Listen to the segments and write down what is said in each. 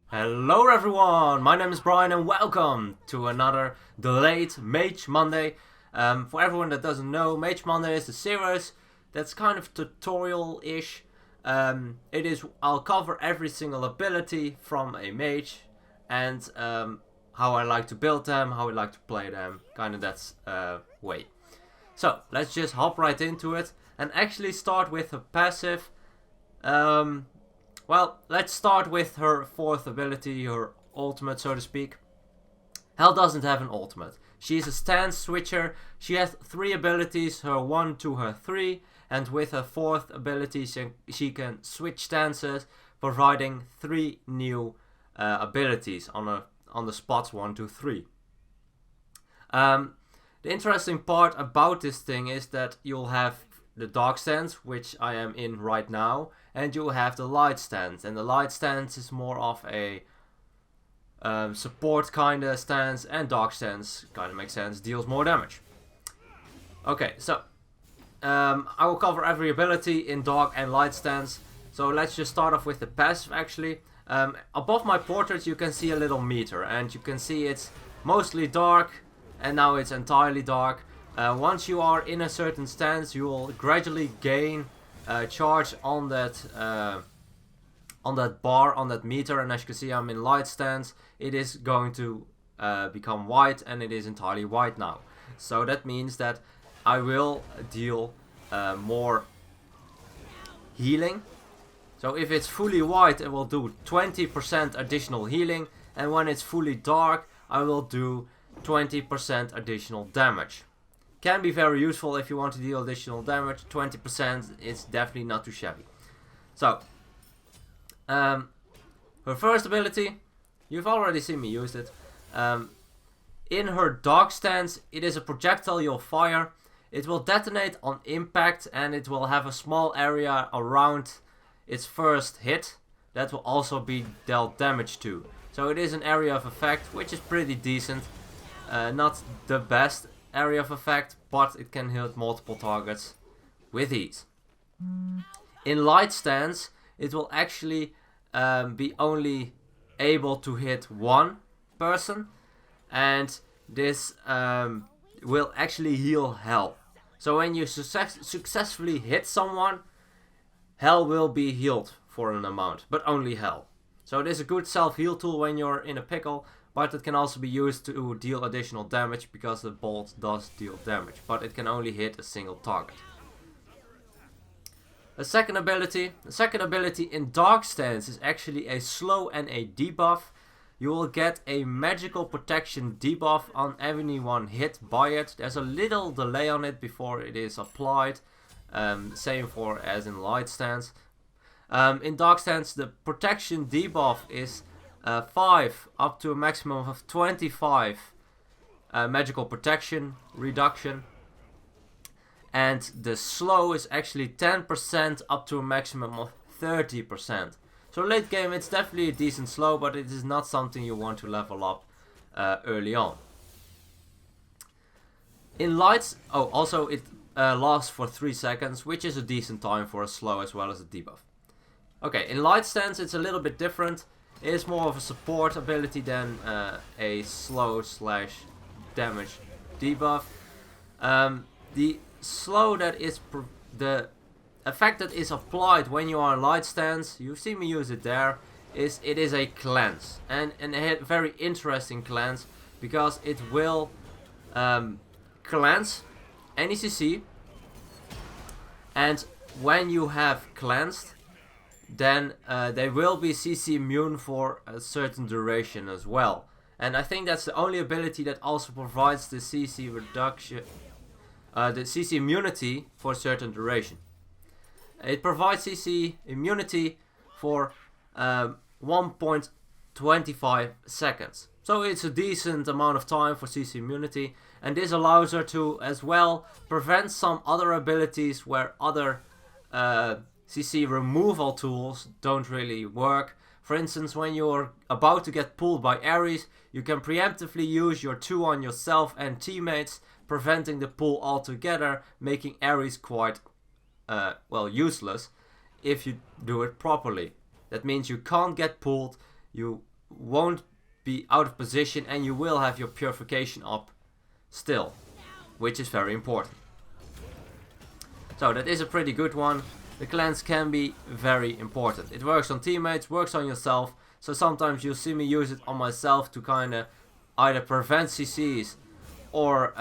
Hello everyone, my name is Brian and welcome to another delayed Mage Monday. For everyone that doesn't know, Mage Monday is the series that's kind of tutorial-ish. I'll cover every single ability from a mage and how I like to build them, how I like to play them, kind of that way. So, let's just hop right into it and actually start with a passive. Well, let's start with her fourth ability, her ultimate, so to speak. Hel doesn't have an ultimate. She's a stance switcher. She has three abilities, her 1, 2, her 3. And with her fourth ability, she can switch stances, providing 3 new abilities on the spots 1, 2, 3. The interesting part about this thing is that you'll have the dark stance, which I am in right now, and you have the light stance, and the light stance is more of a support kind of stance, and dark stance kind of makes sense, deals more damage. Okay, so I will cover every ability in dark and light stance. So let's just start off with the passive actually. Above my portrait you can see a little meter, and you can see it's mostly dark, and now it's entirely dark. Once you are in a certain stance, you will gradually gain charge on that bar, on that meter, and as you can see I'm in light stance. It is going to become white, and it is entirely white now. So that means that I will deal more healing. So if it's fully white, it will do 20% additional healing, and when it's fully dark, I will do 20% additional damage. Can be very useful if you want to deal additional damage. 20% is definitely not too shabby. So, her first ability, you've already seen me use it. In her dark stance, it is a projectile you'll fire. It will detonate on impact, and it will have a small area around its first hit that will also be dealt damage to. So it is an area of effect, which is pretty decent. Not the best area of effect, but it can hit multiple targets with ease. In light stance, it will actually be only able to hit one person, and this will actually heal Hel. So when you successfully hit someone, Hel will be healed for an amount, but only Hel. So it is a good self-heal tool when you're in a pickle, but it can also be used to deal additional damage, because the bolt does deal damage, but it can only hit a single target. The second ability in Dark Stance is actually a slow and a debuff. You will get a magical protection debuff on anyone hit by it. There's a little delay on it before it is applied, same for as in Light Stance. In Dark Stance, the protection debuff is 5 up to a maximum of 25 magical protection reduction, and the slow is actually 10% up to a maximum of 30%. So late game it's definitely a decent slow, but it is not something you want to level up early on. In lights, also it lasts for 3 seconds, which is a decent time for a slow as well as a debuff. Okay, in light stance it's a little bit different. It is more of a support ability than a slow / damage debuff. The slow that is the effect that is applied when you are in light stance, you've seen me use it there, it is a cleanse, and a very interesting cleanse, because it will cleanse any CC, and when you have cleansed, then they will be CC immune for a certain duration as well. And I think that's the only ability that also provides the CC reduction, the CC immunity for a certain duration. It provides CC immunity for 1.25 seconds. So it's a decent amount of time for CC immunity, and this allows her to as well prevent some other abilities where other CC removal tools don't really work. For instance, when you're about to get pulled by Ares, you can preemptively use your 2 on yourself and teammates, preventing the pull altogether, making Ares quite useless if you do it properly. That means you can't get pulled, you won't be out of position, and you will have your purification up still, which is very important. So that is a pretty good one. The cleanse can be very important. It works on teammates, works on yourself. So sometimes you'll see me use it on myself to kind of either prevent CCs or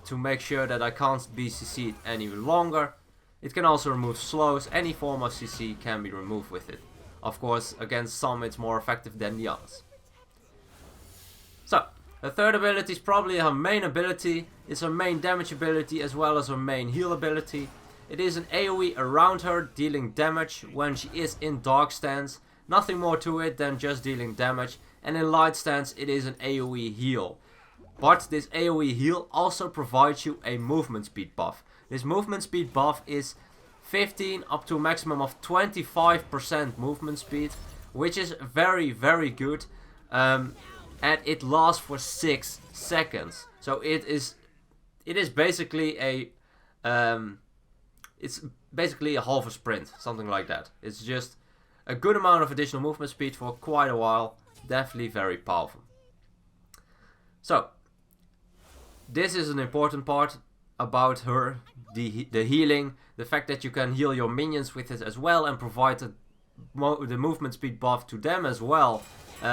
to make sure that I can't be CC'd any longer. It can also remove slows. Any form of CC can be removed with it. Of course, against some it's more effective than the others. So, the third ability is probably her main ability. It's her main damage ability as well as her main heal ability. It is an AoE around her, dealing damage when she is in dark stance. Nothing more to it than just dealing damage. And in light stance it is an AoE heal. But this AoE heal also provides you a movement speed buff. This movement speed buff is 15 up to a maximum of 25% movement speed, which is very, very good. And it lasts for 6 seconds. So it is basically a it's basically a half a sprint, something like that. It's just a good amount of additional movement speed for quite a while. Definitely very powerful. So this is an important part about her, the healing, the fact that you can heal your minions with it as well and provide the movement speed buff to them as well,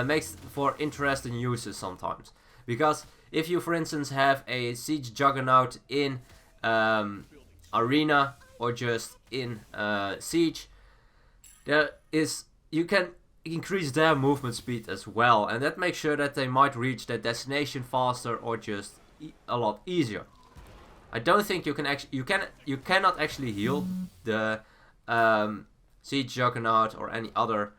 makes for interesting uses sometimes. Because if you, for instance, have a siege juggernaut in arena or just in siege, you can increase their movement speed as well, and that makes sure that they might reach their destination faster or just a lot easier. I don't think you cannot actually heal the siege juggernaut or any other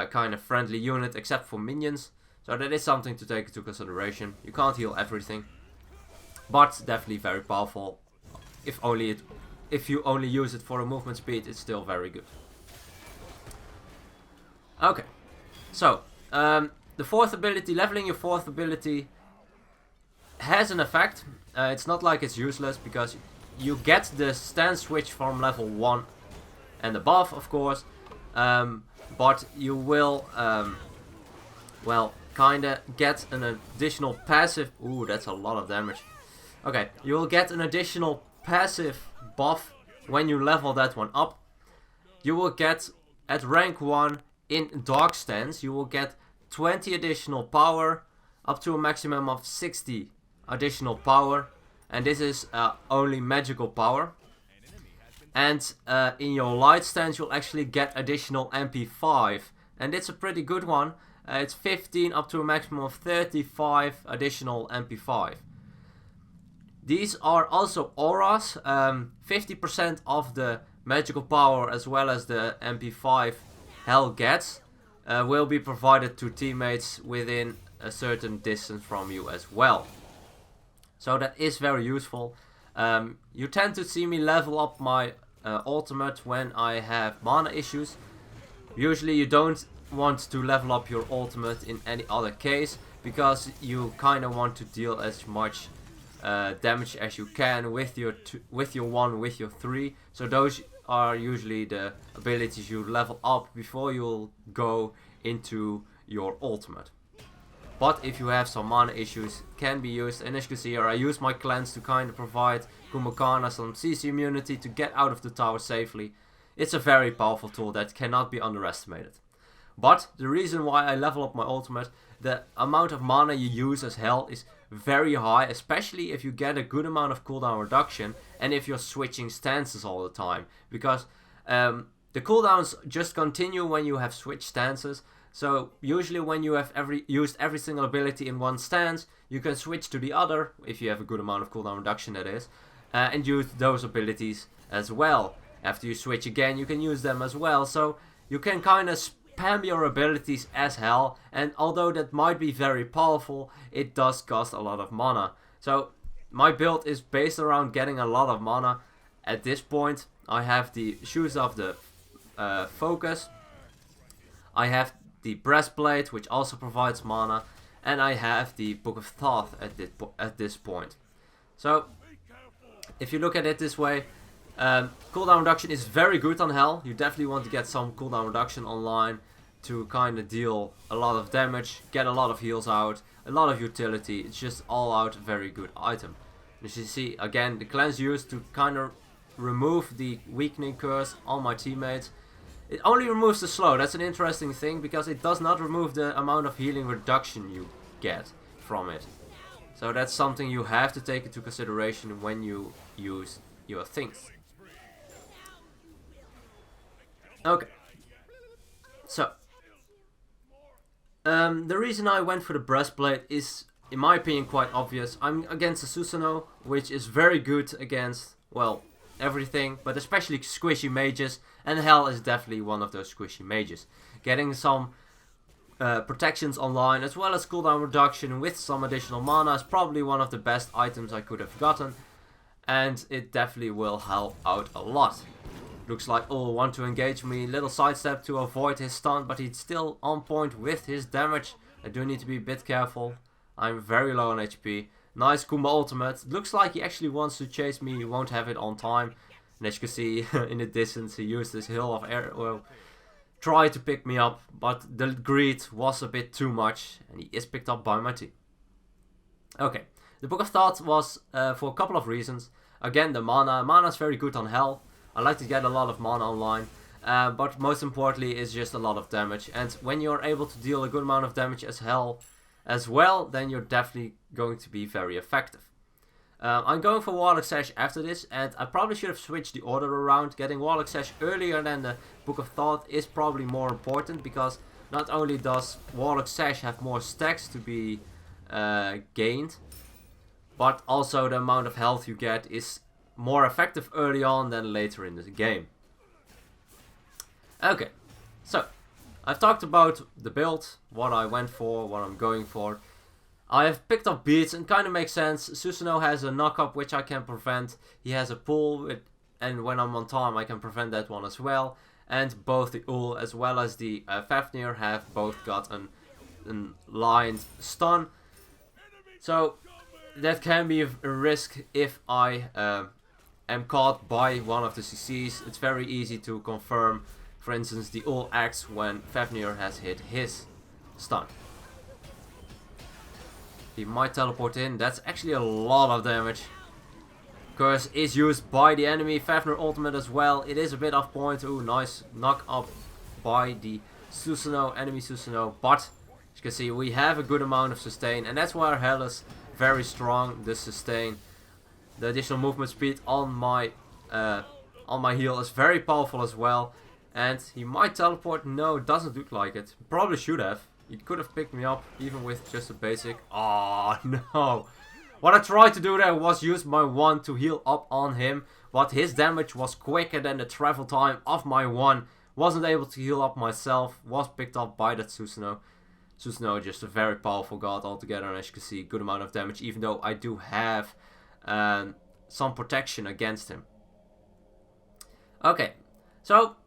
kind of friendly unit except for minions. So that is something to take into consideration. You can't heal everything, but definitely very powerful. If you only use it for a movement speed, it's still very good. Okay, so the fourth ability, leveling your fourth ability, has an effect. It's not like it's useless, because you get the stance switch from level 1 and above, of course, but you will, well, kinda get an additional passive. Ooh, that's a lot of damage. Okay, you will get an additional passive buff when you level that one up. You will get, at rank 1 in dark stance, you will get 20 additional power, up to a maximum of 60 additional power, and this is only magical power. And in your light stance you'll actually get additional MP5, and it's a pretty good one. It's 15 up to a maximum of 35 additional MP5. These are also auras. 50% of the magical power as well as the MP5 Hell gets will be provided to teammates within a certain distance from you as well. So that is very useful. You tend to see me level up my ultimate when I have mana issues. Usually you don't want to level up your ultimate in any other case, because you kind of want to deal as much damage as you can with your 1, with your 3. So those are usually the abilities you level up before you'll go into your ultimate. But if you have some mana issues, it can be used. And as you can see here, I use my cleanse to kind of provide Kumukana some CC immunity to get out of the tower safely. It's a very powerful tool that cannot be underestimated. But the reason why I level up my ultimate, the amount of mana you use as hell is very high, especially if you get a good amount of cooldown reduction and if you're switching stances all the time. Because the cooldowns just continue when you have switched stances. So usually when you have used every single ability in one stance, you can switch to the other, if you have a good amount of cooldown reduction that is, and use those abilities as well. After you switch again, you can use them as well. So you can kind of spam your abilities as hell, and although that might be very powerful, it does cost a lot of mana. So my build is based around getting a lot of mana. At this point, I have the Shoes of the Focus. I have the Breastplate, which also provides mana, and I have the Book of Thoth at this point. So if you look at it this way, cooldown reduction is very good on Hell. You definitely want to get some cooldown reduction online to kind of deal a lot of damage, get a lot of heals out, a lot of utility. It's just all out very good item. As you see, again, the cleanse used to kind of remove the weakening curse on my teammates. It only removes the slow. That's an interesting thing because it does not remove the amount of healing reduction you get from it. So that's something you have to take into consideration when you use your things. Okay. So, the reason I went for the breastplate is, in my opinion, quite obvious. I'm against a Susanoo, which is very good against, well, everything, but especially squishy mages, and Hell is definitely one of those squishy mages. Getting some protections online, as well as cooldown reduction with some additional mana, is probably one of the best items I could have gotten, and it definitely will help out a lot. Looks like want to engage me, little sidestep to avoid his stun, but he's still on point with his damage. I do need to be a bit careful. I'm very low on HP. Nice Kuma ultimate. Looks like he actually wants to chase me, he won't have it on time. And as you can see in the distance, he used his hill of air, well, tried to pick me up, but the greed was a bit too much, and he is picked up by my team. Okay, the Book of Thought was for a couple of reasons. Again, the mana. Mana is very good on Hell. I like to get a lot of mana online, but most importantly is just a lot of damage. And when you're able to deal a good amount of damage as Hell as well, then you're definitely going to be very effective. I'm going for Warlock Sash after this, and I probably should have switched the order around. Getting Warlock Sash earlier than the Book of Thought is probably more important, because not only does Warlock Sash have more stacks to be gained, but also the amount of health you get is more effective early on than later in the game. Okay, so I've talked about the build, what I went for, what I'm going for. I have picked up beats, and kind of makes sense. Susanoo has a knock-up which I can prevent. He has a pull, and when I'm on time I can prevent that one as well. And both the Ul as well as the Fafnir have both got an lined stun. So that can be a risk if I am caught by one of the CCs. It's very easy to confirm, for instance, the Ul acts when Fafnir has hit his stun. He might teleport in. That's actually a lot of damage. Curse is used by the enemy. Fafnir ultimate as well. It is a bit off point. Ooh, nice knock up by the Susanoo, enemy Susanoo. But as you can see, we have a good amount of sustain, and that's why our Hell is very strong. The sustain, the additional movement speed on my heal is very powerful as well. And he might teleport. No, it doesn't look like it. Probably should have. He could have picked me up even with just a basic. Oh no. What I tried to do there was use my 1 to heal up on him, but his damage was quicker than the travel time of my 1. Wasn't able to heal up myself. Was picked up by that Susanoo. Susanoo just a very powerful god altogether, and as you can see, good amount of damage, even though I do have some protection against him. Okay, so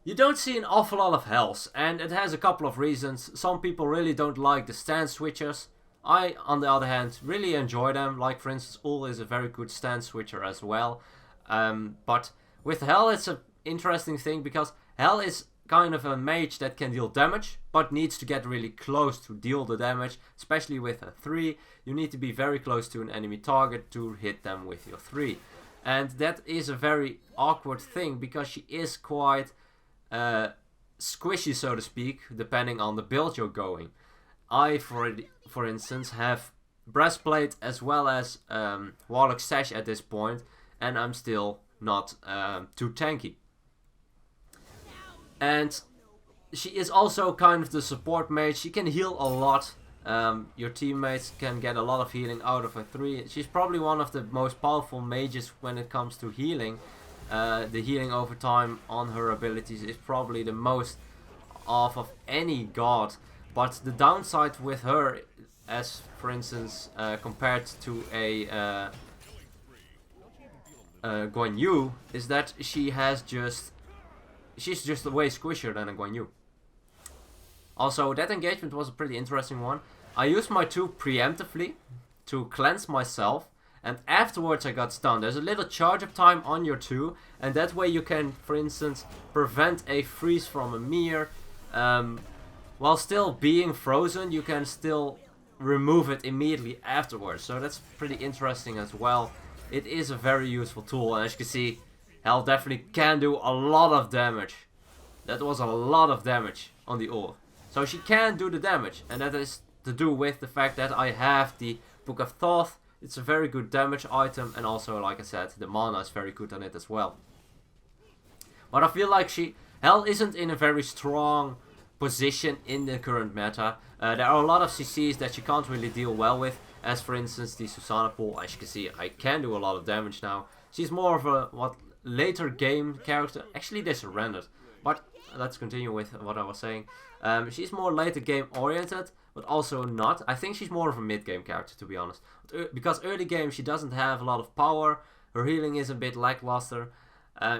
you don't see an awful lot of Hells, and it has a couple of reasons. Some people really don't like the stance switchers. I, on the other hand, really enjoy them. Like, for instance, Ul is a very good stance switcher as well. But with Hell, it's an interesting thing, because Hell is kind of a mage that can deal damage, but needs to get really close to deal the damage. Especially with a 3, you need to be very close to an enemy target to hit them with your 3. And that is a very awkward thing, because she is quite squishy, so to speak, depending on the build you're going. I, for instance, have breastplate as well as Warlock Sash at this point, and I'm still not too tanky. And she is also kind of the support mage. She can heal a lot. Your teammates can get a lot of healing out of her 3. She's probably one of the most powerful mages when it comes to healing. The healing over time on her abilities is probably the most of any god. But the downside with her, as for instance compared to a Guan Yu, is that she's just way squishier than a Guan Yu. Also, that engagement was a pretty interesting one. I used my 2 preemptively to cleanse myself, and afterwards I got stunned. There's a little charge up time on your 2, and that way you can, for instance, prevent a freeze from a mirror, while still being frozen, you can still remove it immediately afterwards. So that's pretty interesting as well. It is a very useful tool, and as you can see, Hell definitely can do a lot of damage. That was a lot of damage on the ore. So she can do the damage, and that is to do with the fact that I have the Book of Thoth. It's a very good damage item, and also, like I said, the mana is very good on it as well. But I feel like Hell isn't in a very strong position in the current meta. There are a lot of CCs that she can't really deal well with, as for instance the Susanna pool. As you can see, I can do a lot of damage now. She's more of a later game character. Actually, they surrendered, but let's continue with what I was saying. She's more later game oriented, but also not. I think she's more of a mid game character, to be honest, because early game she doesn't have a lot of power. Her healing is a bit lackluster.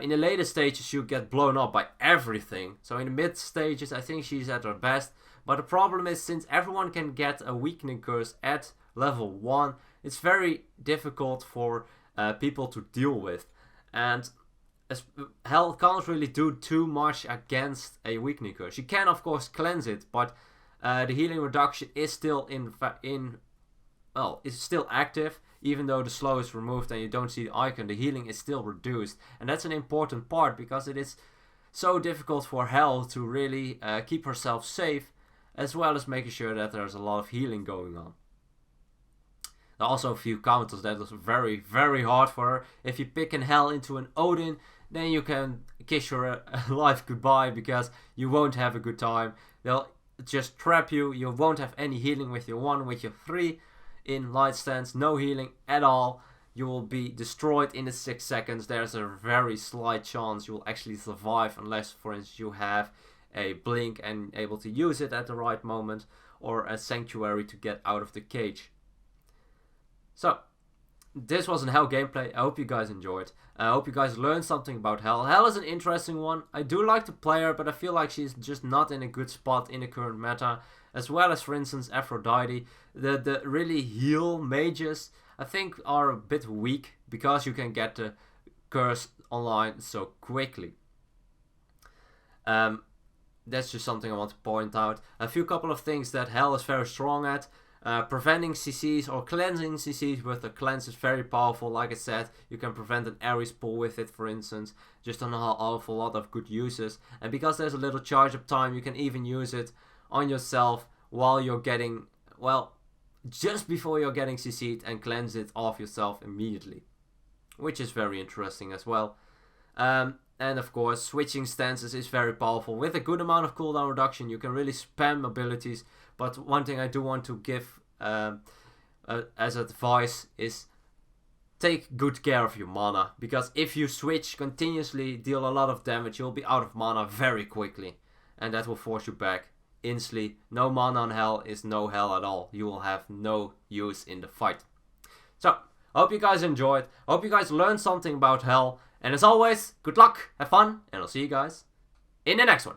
In the later stages she'll get blown up by everything. So in the mid stages I think she's at her best. But the problem is, since everyone can get a weakening curse at level 1, it's very difficult for people to deal with. And Hell can't really do too much against a weakening curse. She can of course cleanse it, but the healing reduction is still it's still active. Even though the slow is removed and you don't see the icon, the healing is still reduced. And that's an important part, because it is so difficult for Hell to really keep herself safe, as well as making sure that there's a lot of healing going on. There are also a few counters that is very, very hard for her. If you pick an Hell into an Odin, then you can kiss your life goodbye, because you won't have a good time. They'll just trap you. You won't have any healing with your 1, with your 3. In light stance, no healing at all. You will be destroyed in the 6 seconds. There's a very slight chance you will actually survive, unless, for instance, you have a blink and able to use it at the right moment, or a sanctuary to get out of the cage. So this was a Hell gameplay. I hope you guys enjoyed. I hope you guys learned something about Hell. Hell is an interesting one. I do like to play her, but I feel like she's just not in a good spot in the current meta. As well as, for instance, Aphrodite. The really heal mages, I think, are a bit weak, because you can get the curse online so quickly. That's just something I want to point out. A couple of things that Hell is very strong at. Preventing CCs or cleansing CCs with the cleanse is very powerful. Like I said, you can prevent an Ares pull with it, for instance. Just an awful lot of good uses. And because there's a little charge up time, you can even use it on yourself while you're getting, well, just before you're getting CC'd, and cleanse it off yourself immediately, which is very interesting as well. And of course, switching stances is very powerful. With a good amount of cooldown reduction, you can really spam abilities. But one thing I do want to give as advice is take good care of your mana, because if you switch continuously, deal a lot of damage, you'll be out of mana very quickly, and that will force you back instantly. No mana on Hell is no Hell at all. You will have no use in the fight. So, I hope you guys enjoyed. I hope you guys learned something about Hell. And as always, good luck, have fun, and I'll see you guys in the next one.